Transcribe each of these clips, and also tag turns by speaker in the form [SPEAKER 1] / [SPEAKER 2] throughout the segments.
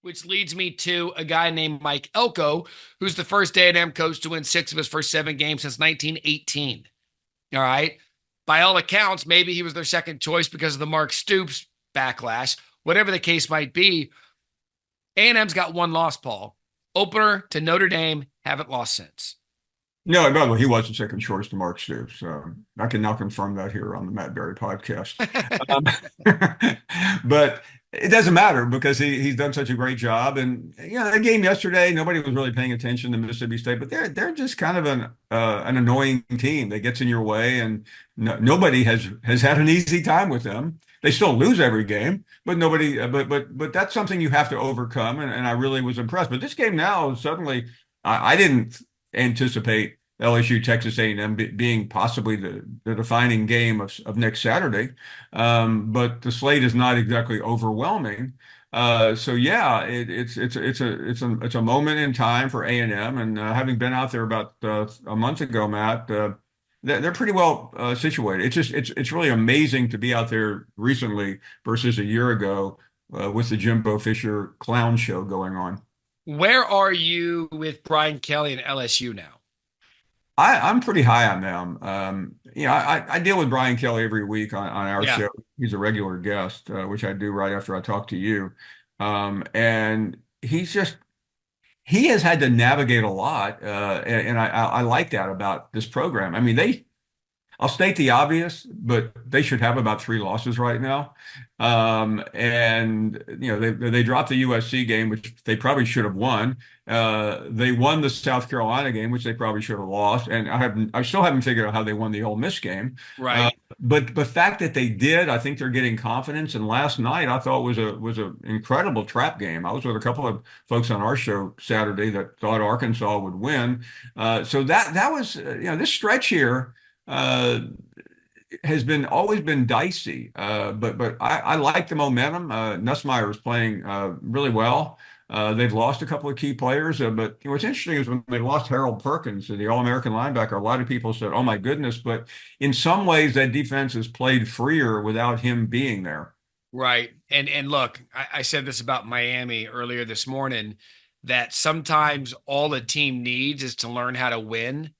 [SPEAKER 1] which leads me to a guy named Mike Elko, who's the first A&M coach to win 6 of his first 7 games since 1918. All right. By all accounts, maybe he was their second choice because of the Mark Stoops backlash. Whatever the case might be, A&M's got one loss, Paul. Opener to Notre Dame, haven't lost since.
[SPEAKER 2] No, by the way, he was the second choice to Mark Stoops. I can now confirm that here on the Matt Barrie podcast. Um, but it doesn't matter because he's done such a great job. And that game yesterday, nobody was really paying attention to Mississippi State, but they're just kind of an annoying team that gets in your way, and nobody has had an easy time with them. They still lose every game, but nobody. But that's something you have to overcome, and I really was impressed. But this game now suddenly, I didn't anticipate LSU Texas A&M being possibly the defining game of next Saturday. But the slate is not exactly overwhelming. So yeah, it's a moment in time for A&M, and having been out there about a month ago, Matt, they're pretty well situated. It's really amazing to be out there recently versus a year ago with the Jimbo Fisher clown show going on.
[SPEAKER 1] Where are you with Brian Kelly and LSU now?
[SPEAKER 2] I'm pretty high on them. I deal with Brian Kelly every week on our
[SPEAKER 1] Yeah.
[SPEAKER 2] show. He's a regular guest, which I do right after I talk to you. And he has had to navigate a lot, and I like that about this program. I mean, I'll state the obvious, but they should have about 3 losses right now. And they dropped the USC game, which they probably should have won. They won the South Carolina game, which they probably should have lost. And I still haven't figured out how they won the Ole Miss game. Uh,
[SPEAKER 1] Right.
[SPEAKER 2] but the fact that they did, I think they're getting confidence. And last night I thought was a incredible trap game. I was with a couple of folks on our show Saturday that thought Arkansas would win. So that was this stretch here uh, has bbeen always been dicey. But I like the momentum. Nussmeier is playing really well. They've lost a couple of key players, but what's interesting is when they lost Harold Perkins, the All-American linebacker, a lot of people said, "Oh my goodness!" But in some ways, that defense has played freer without him being there.
[SPEAKER 1] Right. And look, I said this about Miami earlier this morning that sometimes all a team needs is to learn how to win.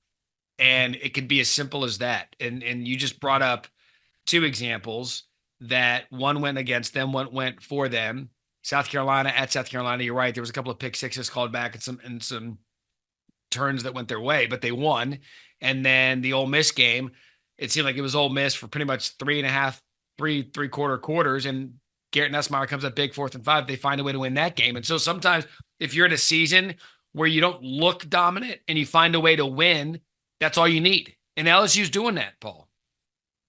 [SPEAKER 1] And it could be as simple as that. And you just brought up two examples that one went against them, one went for them. South Carolina at South Carolina, you're right. There was a couple of pick sixes called back and some turns that went their way, but they won. And then the Ole Miss game, it seemed like it was Ole Miss for pretty much three and a half, three-quarter quarters. And Garrett Nussmeier comes up big 4th and 5. They find a way to win that game. And so sometimes if you're in a season where you don't look dominant and you find a way to win, that's all you need. And LSU's doing that, Paul.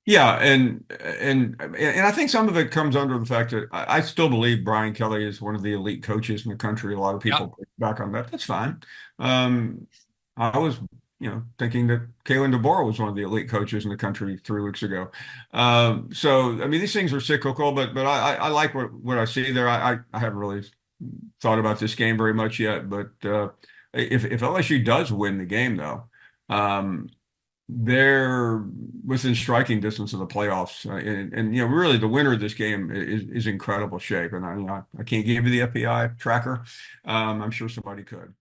[SPEAKER 2] Yeah, and I think some of it comes under the fact that I still believe Brian Kelly is one of the elite coaches in the country. A lot of
[SPEAKER 1] Yep.
[SPEAKER 2] people push back on that. That's fine. Um, I was, thinking that Kalen DeBoer was one of the elite coaches in the country 3 weeks ago. So I mean, these things are cyclical, but I like what I see there. I haven't really thought about this game very much yet, but if LSU does win the game though. Um, they're within striking distance of the playoffs, and really the winner of this game is incredible shape. And I can't give you the FBI tracker. I'm sure somebody could.